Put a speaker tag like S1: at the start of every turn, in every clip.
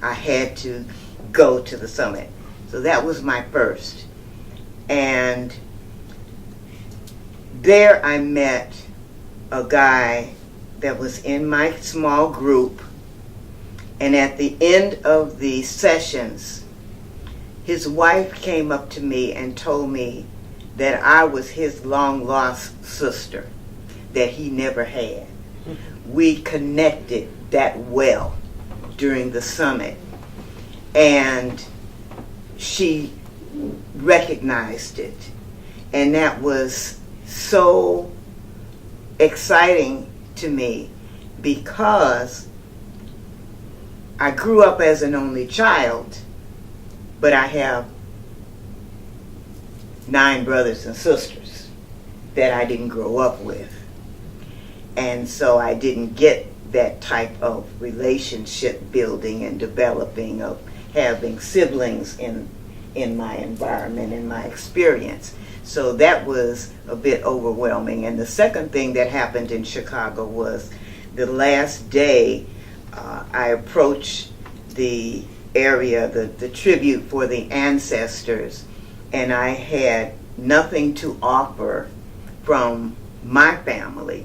S1: I had to go to the summit. So that was my first. And there I met a guy that was in my small group, and at the end of the sessions, his wife came up to me and told me that I was his long-lost sister that he never had. We connected that well during the summit, and she recognized it, and that was so exciting to me because I grew up as an only child, but I have 9 brothers and sisters that I didn't grow up with. And so I didn't get that type of relationship building and developing of having siblings in my environment, in my experience. So that was a bit overwhelming. And the second thing that happened in Chicago was the last day I approached the area, the tribute for the ancestors, and I had nothing to offer from my family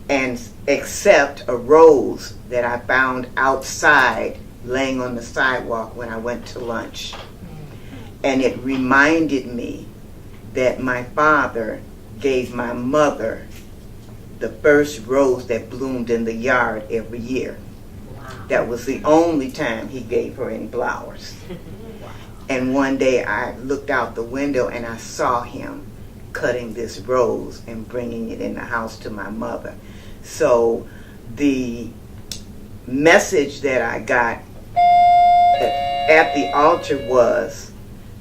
S1: and except a rose that I found outside laying on the sidewalk when I went to lunch. And it reminded me that my father gave my mother the first rose that bloomed in the yard every year. That was the only time he gave her any flowers. And one day I looked out the window and I saw him cutting this rose and bringing it in the house to my mother. So the message that I got at the altar was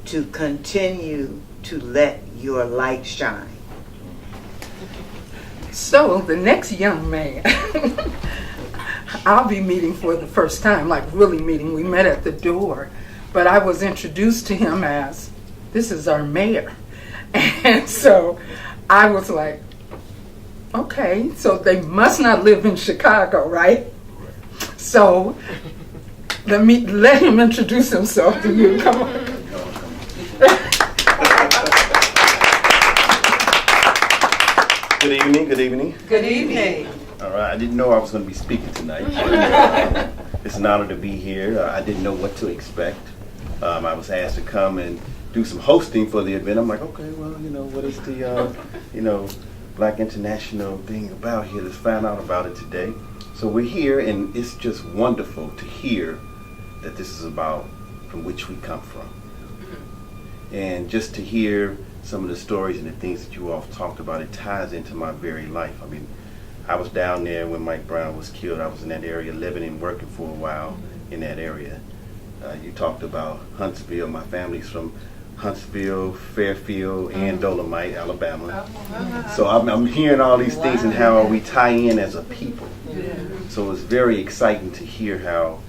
S1: to continue to let your light shine.
S2: So the next young man I'll be meeting for the first time, like really meeting. We met at the door, but I was introduced to him as, this is our mayor. And so I was like, okay, so they must not live in Chicago, right? So let him introduce himself to you. Come on.
S3: Good evening, good evening.
S2: Good evening.
S3: All right, I didn't know I was going to be speaking tonight. It's an honor to be here. I didn't know what to expect. I was asked to come and do some hosting for the event. I'm like, okay, well, what is the, Black International thing about here? Let's find out about it today. So we're here, and it's just wonderful to hear that this is about from which we come from. And just to hear some of the stories and the things that you all talked about, it ties into my very life. I mean, I was down there when Mike Brown was killed. I was in that area living and working for a while in that area. You talked about Huntsville. My family's from Huntsville, Fairfield, and Dolomite, Alabama. So I'm hearing all these things and how we tie in as a people. So it's very exciting to hear how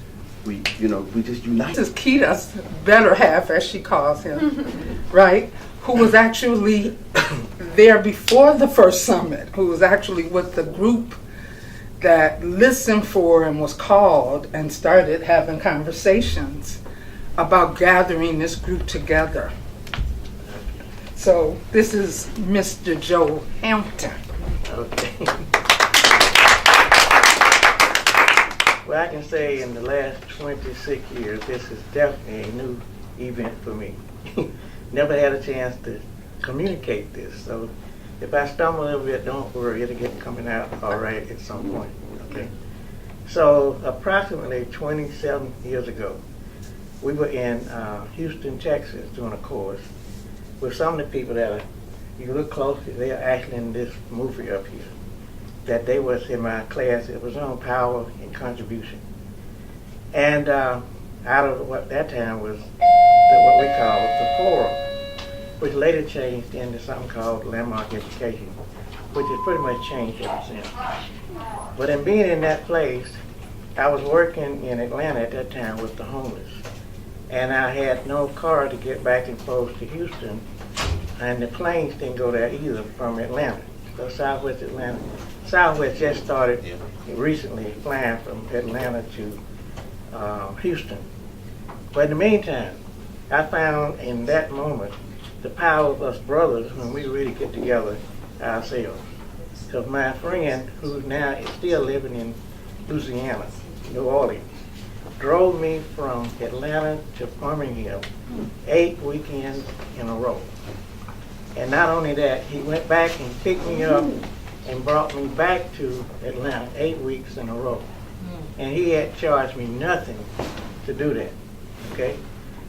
S3: we just unite.
S2: This is Kita's better half, as she calls him, right? Who was actually there before the first summit, who was actually with the group that listened for and was called and started having conversations about gathering this group together. So this is Mr. Joe Hampton.
S4: Okay. Well, I can say in the last 26 years, this is definitely a new event for me. Never had a chance to communicate this, so if I stumble a little bit, don't worry, it'll get coming out all right at some point, okay? So approximately 27 years ago, we were in Houston, Texas doing a course with some of the people that you look closely, they are actually in this movie up here, that they was in my class. It was on power and contribution. And out of what that time was what we call the forum, which later changed into something called landmark education, which has pretty much changed ever since. But in being in that place, I was working in Atlanta at that time with the homeless. And I had no car to get back and forth to Houston, and the planes didn't go there either from Atlanta. So Southwest Atlanta, Southwest just started recently flying from Atlanta to Houston. But in the meantime, I found in that moment the power of us brothers when we really get together ourselves. Because my friend, who now is still living in Louisiana, New Orleans, drove me from Atlanta to Birmingham 8 weekends in a row. And not only that, he went back and picked me up and brought me back to Atlanta 8 weeks in a row. And he had charged me nothing to do that. Okay?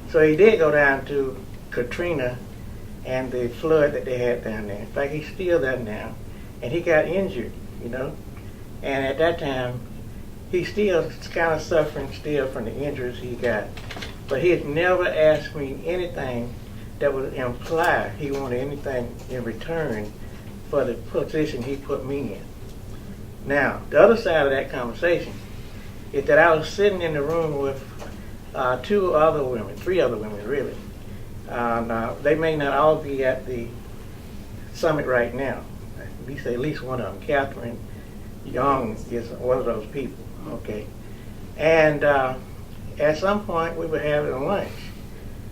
S4: So he did go down to Katrina and the flood that they had down there. In fact, he's still there now. And he got injured, you know. And at that time, he's still kind of suffering still from the injuries he got. But he had never asked me anything that would imply he wanted anything in return for the position he put me in. Now, the other side of that conversation is that I was sitting in the room with 3 other women really. Now, they may not all be at the summit right now. At least one of them, Catherine Young, is one of those people, okay? And at some point, we were having lunch,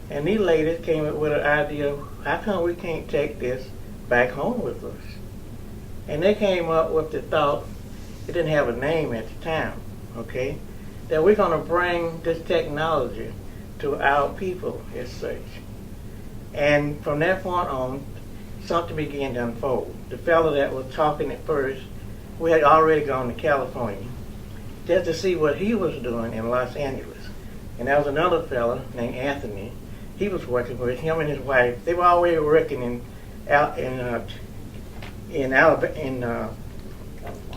S4: and these ladies came up with an idea, how come we can't take this back home with us? And they came up with the thought, it didn't have a name at the time, okay, that we're going to bring this technology to our people as such. And from that point on, something began to unfold. The fellow that was talking at first, we had already gone to California just to see what he was doing in Los Angeles. And there was another fellow named Anthony. He was working with him and his wife. They were already working in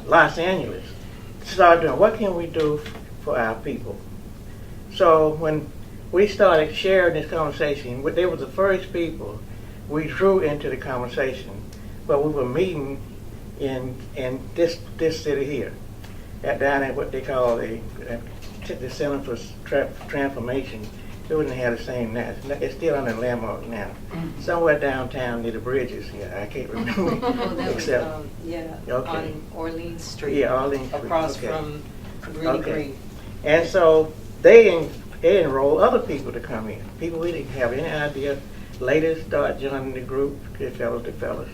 S4: Los Angeles. Started doing, what can we do for our people? So when we started sharing this conversation, they were the first people we drew into the conversation, but we were meeting in this city here, down at what they call the Center for Transformation. It wouldn't have the same now. It's still on the landmark now. Somewhere downtown near the bridges here. I can't remember.
S5: Oh, that
S4: Except,
S5: was, on Orleans Street.
S4: Yeah, Orleans Street.
S5: Across from Greeny Green.
S4: And so they enrolled other people to come in. People we didn't have any idea. Ladies start joining the group, the fellas.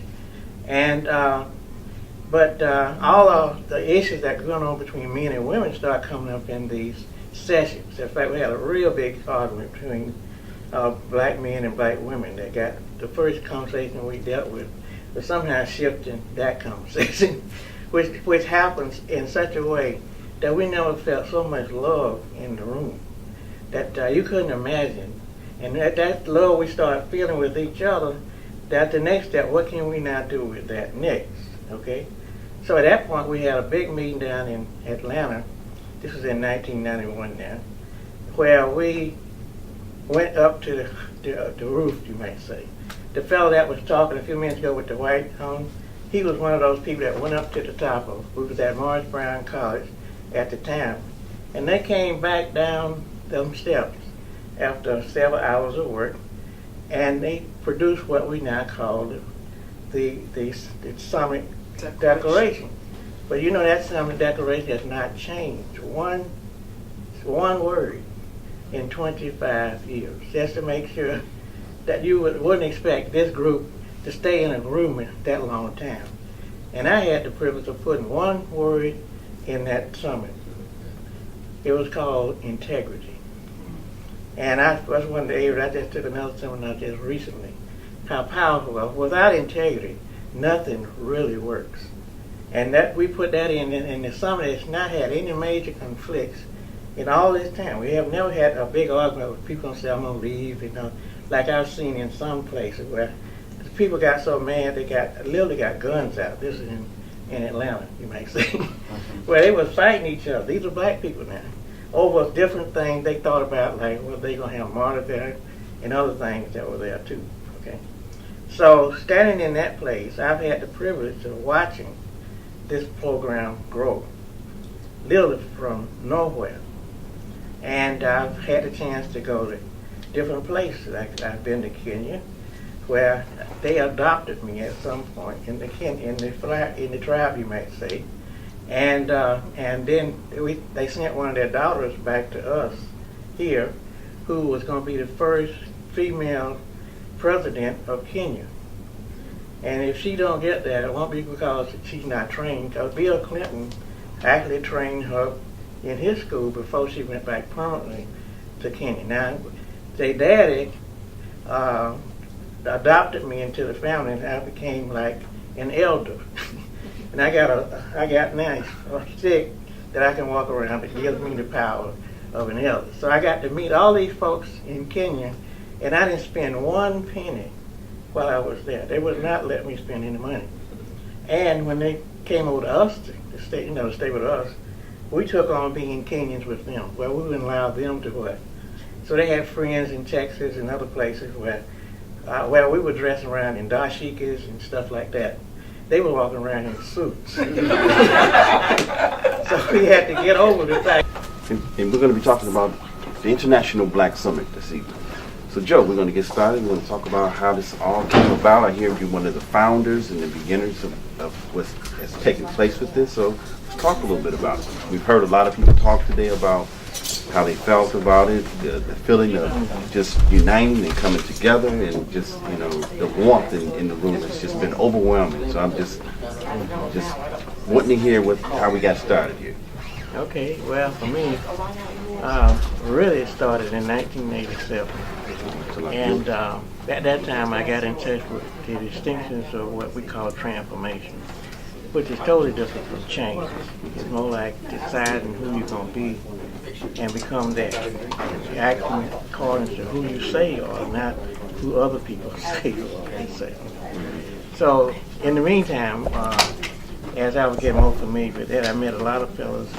S4: And but all of the issues that are going on between men and women start coming up in these sessions. In fact, we had a real big argument between black men and black women that got the first conversation we dealt with, but somehow shifting that conversation, which happens in such a way that we never felt so much love in the room that you couldn't imagine. And that love we started feeling with each other, that the next step, what can we now do with that next, okay? So at that point, we had a big meeting down in Atlanta. This was in 1991 now, where we went up to the roof, you might say. The fellow that was talking a few minutes ago with the white home, he was one of those people that went up to the top of, we was at Morris Brown College at the time, and they came back down them steps after several hours of work, and they produced what we now call the Summit Declaration. But you know that Summit Declaration has not changed one word in 25 years, just to make sure that you wouldn't expect this group to stay in agreement that long time. And I had the privilege of putting one word in that summit. It was called integrity. And that's one of the areas, I just took another seminar just recently, how powerful it was. Without integrity, nothing really works. And that we put that in the summit has not had any major conflicts in all this time. We have never had a big argument where people say, I'm going to leave, you know, like I've seen in some places where people got so mad they literally got guns out. This is in Atlanta, you might say, where they were fighting each other. These are black people now, over different things they thought about, like, well, they're going to have martyr there and other things that were there too, okay? So standing in that place, I've had the privilege of watching this program grow, literally from nowhere. And I've had the chance to go to different places. I've been to Kenya, where they adopted me at some point in the tribe, you might say. And then they sent one of their daughters back to us here, who was going to be the first female president of Kenya. And if she don't get that, it won't be because she's not trained. Because Bill Clinton actually trained her in his school before she went back permanently to Kenya. Now, their daddy adopted me into the family, and I became like an elder. And I got now a stick that I can walk around that gives me the power of an elder. So I got to meet all these folks in Kenya, and I didn't spend one penny while I was there. They would not let me spend any money. And when they came over to us to stay, to stay with us, we took on being Kenyans with them. Well, we wouldn't allow them to what. So they had friends in Texas and other places where we were dressing around in dashikis and stuff like that. They were walking around in suits. So we had to get over the fact.
S3: And we're going to be talking about the International Black Summit this evening. So Joe, we're going to get started. We're going to talk about how this all came about. I hear you're one of the founders and the beginners of what has taken place with this. So let's talk a little bit about it. We've heard a lot of people talk today about how they felt about it, the feeling of just uniting and coming together, and just the warmth in the room has just been overwhelming. So I'm just wanting to hear how we got started here.
S4: Okay, well, for me, really it started in 1987. And at that time I got in touch with the distinctions of what we call transformation, which is totally different from change. It's more like deciding who you're going to be and become that. You're acting according to who you say you are, not who other people say you are. So in the meantime, as I was getting more familiar with that, I met a lot of fellows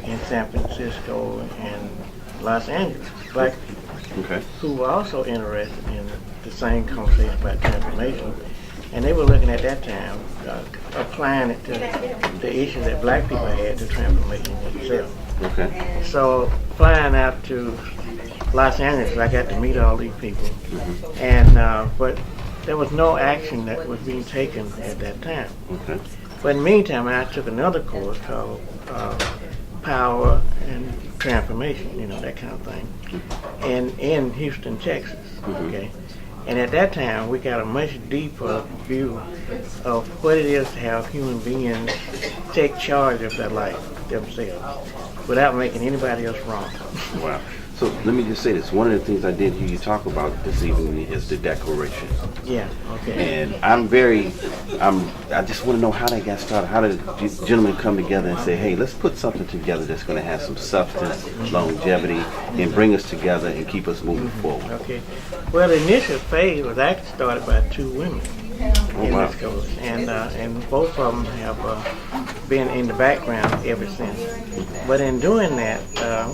S4: in San Francisco and Los Angeles, black people, who were also interested in the same conversation about transformation. And they were looking at that time, applying it to the issues that black people had to transformation itself.
S3: Okay.
S4: So flying out to Los Angeles, I got to meet all these people. And but there was no action that was being taken at that time.
S3: Okay.
S4: But in the meantime, I took another course called Power and Transformation, that kind of thing, and in Houston, Texas. Okay. And at that time, we got a much deeper view of what it is to have human beings take charge of their life themselves without making anybody else wrong.
S3: Wow. So let me just say this. One of the things I did hear you talk about this evening is the Declaration.
S4: Yeah, okay.
S3: And I just want to know how that got started. How did these gentlemen come together and say, hey, let's put something together that's going to have some substance, longevity, and bring us together and keep us moving forward?
S4: Okay. Well, the initial phase was actually started by two women in
S3: wow.
S4: this course. And both of them have been in the background ever since. But in doing that,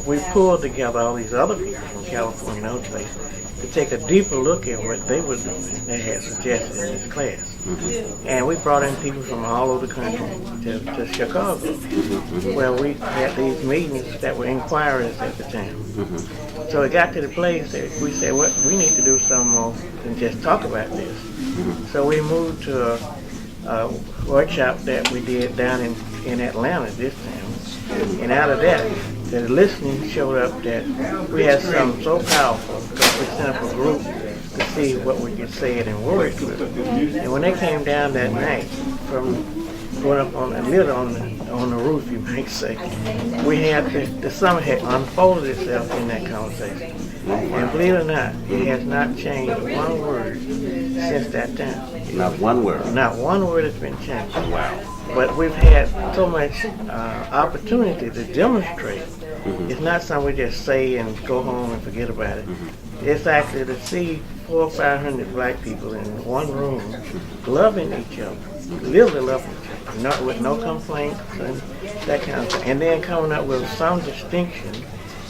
S4: we pulled together all these other people from California and other places to take a deeper look at what they were doing that had suggested in this class. And we brought in people from all over the country to Chicago, where we had these meetings that were inquiries at the time. So it got to the place that we said, well, we need to do something more than just talk about this. So we moved to a workshop that we did down in Atlanta this time. And out of that, the listening showed up that we had something so powerful because we sent up a group to see what we could say it in words with. And when they came down that night from going up on the roof, you might say, we had the summit had unfolded itself in that conversation. And believe it or not, it has not changed one word since that time.
S3: Not one word?
S4: Not one word has been changed.
S3: Wow.
S4: But we've had so much opportunity to demonstrate. It's not something we just say and go home and forget about it. It's actually to see 400 or 500 black people in one room loving each other, literally loving each other, with no complaints and that kind of thing. And then coming up with some distinction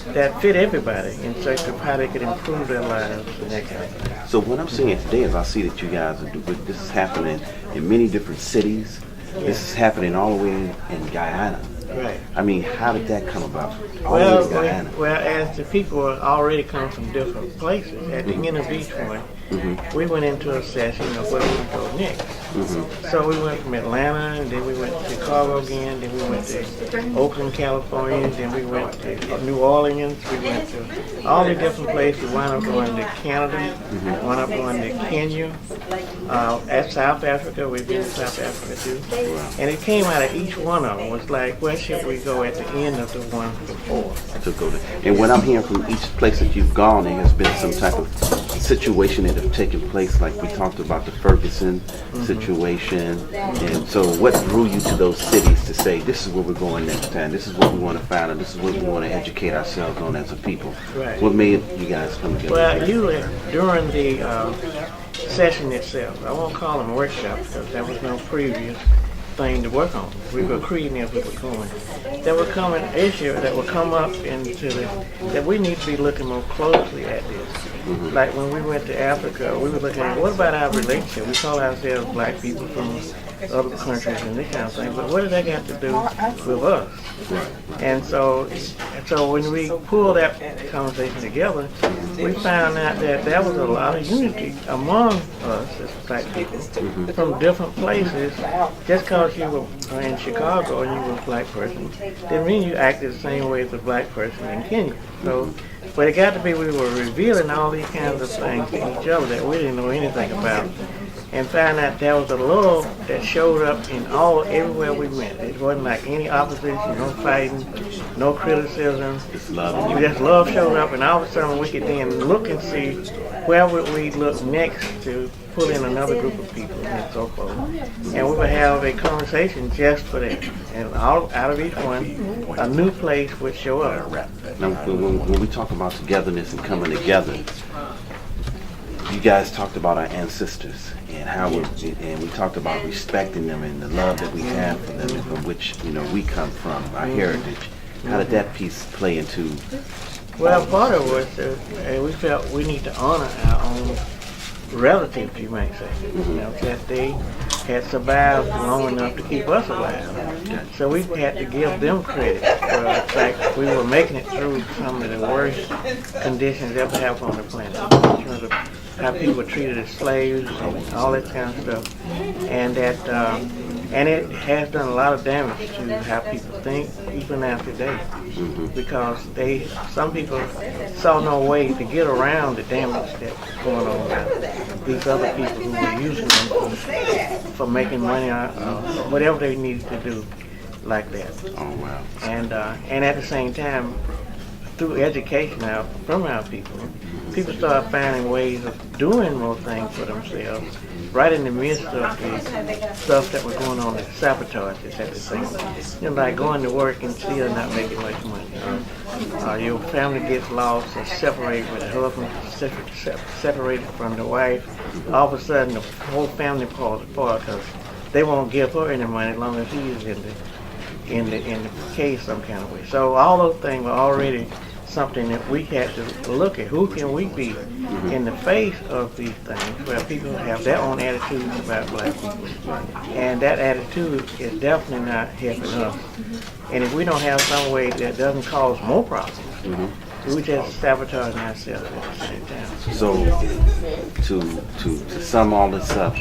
S4: that fit everybody in search of how they could improve their lives and that kind of thing.
S3: So what I'm seeing today is I see that you guys are doing, this is happening in many different cities. This is happening all the way in Guyana.
S4: Right.
S3: I mean, how did that come about? All the way to Guyana.
S4: Well, as the people are already come from different places, at the end of each one, we went into a session of where we would go next. So we went from Atlanta, and then we went to Chicago again, then we went to Oakland, California, then we went to New Orleans, we went to all the different places. We wound up going to Canada, wound up going to Kenya, at South Africa, we've been to South Africa too. And it came out of each one of them was like, where should we go at the end of the one before?
S3: To go there. And what I'm hearing from each place that you've gone, there has been some type of situation that have taken place, like we talked about the Ferguson situation. And so what drew you to those cities to say, this is where we're going next time, this is what we want to find, and this is what we want to educate ourselves on as a people?
S4: Right.
S3: What made you guys come together?
S4: Well, usually during the session itself, I won't call them workshops because there was no previous thing to work on. We were creating as we were going. There would come an issue that would come up that we need to be looking more closely at this. Like when we went to Africa, we were looking at what about our relationship? We call ourselves black people from other countries and this kind of thing, but what does that got to do with us? And so when we pulled that conversation together, we found out that there was a lot of unity among us as black people from different places. Just because you were in Chicago and you were a black person didn't mean you acted the same way as a black person in Kenya. So, but it got to be we were revealing all these kinds of things to each other that we didn't know anything about, and found out there was a love that showed up in everywhere we went. It wasn't like any opposition, no fighting, no criticism. Just love showed up, and all of a sudden we could then look and see where would we look next to pull in another group of people and so forth. And we would have a conversation just for that. And out of each one, a new place would show up.
S3: Now, when we talk about togetherness and coming together, you guys talked about our ancestors and and we talked about respecting them and the love that we have for them and from which we come from, our heritage. How did that piece play into?
S4: Well, part of it was we felt we need to honor our own relatives, you might say, that they had survived long enough to keep us alive. So we had to give them credit for the fact that we were making it through some of the worst conditions ever have on the planet, in terms of how people were treated as slaves and all that kind of stuff. And that and it has done a lot of damage to how people think, even now today, because some people saw no way to get around the damage that's going on with these other people who were using them for making money or whatever they needed to do like that.
S3: Oh wow!
S4: And at the same time, through education from our people started finding ways of doing more things for themselves right in the midst of the stuff that was going on, the sabotages at the same time. Like going to work and still not making much money. Your family gets lost or separated with the husband, separated from the wife. All of a sudden, the whole family falls apart because they won't give her any money as long as he's in the case some kind of way. So all those things were already something that we had to look at. Who can we be in the face of these things where people have their own attitudes about black people? And that attitude is definitely not helping us. And if we don't have some way that doesn't cause more problems, we just sabotage ourselves at the same time.
S3: So to sum all this up,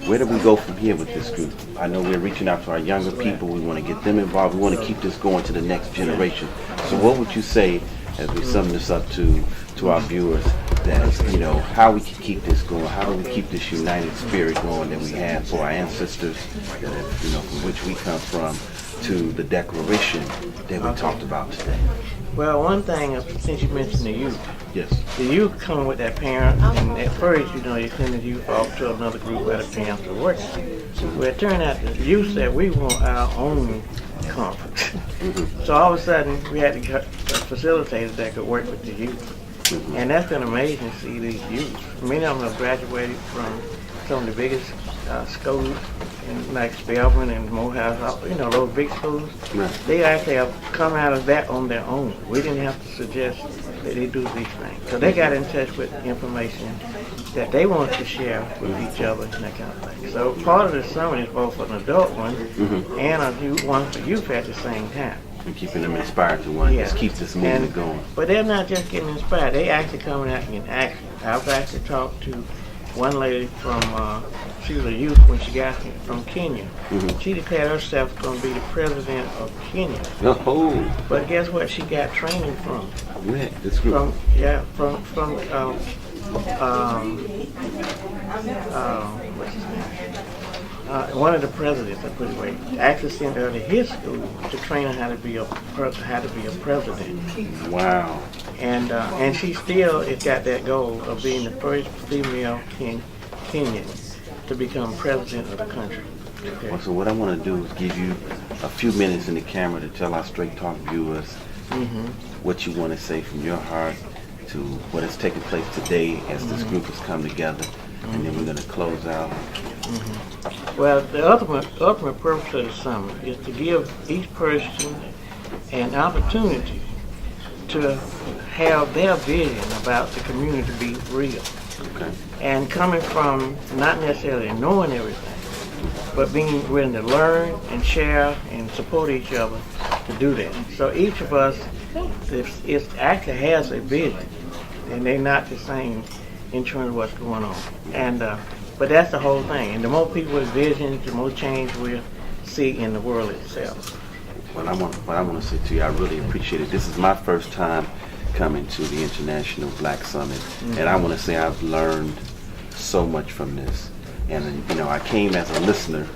S3: where do we go from here with this group? I know we're reaching out to our younger people. We want to get them involved. We want to keep this going to the next generation. So what would you say as we sum this up to our viewers, that how we can keep this going, how do we keep this united spirit going that we have for our ancestors, that from which we come from, to the declaration that we talked about today?
S4: Well, one thing, since you mentioned the youth,
S3: yes,
S4: the youth come with their parents, and at first, they send the youth off to another group where the parents are working. Well, it turned out the youth said we want our own conference. So all of a sudden, we had to get facilitators that could work with the youth. And that's been amazing to see these youth. Many of them have graduated from some of the biggest schools, like Spelman and Morehouse, those big schools.
S3: Right.
S4: They actually have come out of that on their own. We didn't have to suggest that they do these things. So they got in touch with information that they wanted to share with each other and that kind of thing. So part of the summit is both an adult one and a one for youth at the same time.
S3: and keeping them inspired to want to just keep this movement going.
S4: But they're not just getting inspired; they actually coming out in action. I've actually talked to one lady from she was a youth when she got here from Kenya.
S3: Mm-hmm.
S4: She declared herself going to be the president of Kenya.
S3: Oh,
S4: But guess what? She got training from
S3: yeah, this group.
S4: from what's his name? One of the presidents, I put it away, actually sent her to his school to train her how to be a president.
S3: Wow.
S4: And she still has got that goal of being the first female Kenyan to become president of the country. Okay.
S3: Well, so what I want to do is give you a few minutes in the camera to tell our Straight Talk viewers what you want to say from your heart to what has taken place today as this group has come together, and then we're going to close out.
S4: Well, the ultimate purpose of the summit is to give each person an opportunity to have their vision about the community be real.
S3: Okay.
S4: And coming from not necessarily knowing everything, but being willing to learn and share and support each other to do that. So each of us it actually has a vision, and they're not the same in terms of what's going on. And but that's the whole thing. And the more people with visions, the more change we'll see in the world itself.
S3: What I want to say to you, I really appreciate it. This is my first time coming to the International Black Summit, and I want to say I've learned so much from this. And you know, I came as a listener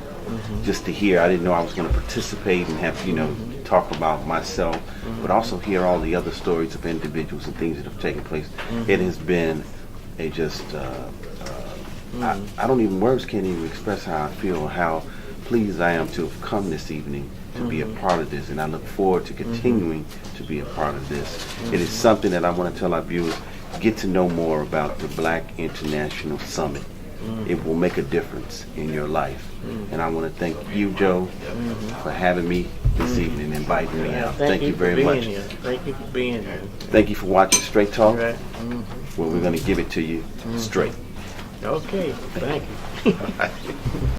S3: just to hear. I didn't know I was going to participate and have talk about myself, but also hear all the other stories of individuals and things that have taken place. It has been a just I don't even, words can't even express how I feel, how pleased I am to have come this evening to be a part of this, and I look forward to continuing to be a part of this. It is something that I want to tell our viewers, get to know more about the Black International Summit. It will make a difference in your life. And I want to thank you, Joe, for having me this evening and inviting me out. Thank you very much.
S4: Thank you for being here.
S3: Thank you for watching Straight Talk,
S4: Right.
S3: where we're going to give it to you straight.
S4: Okay, thank you.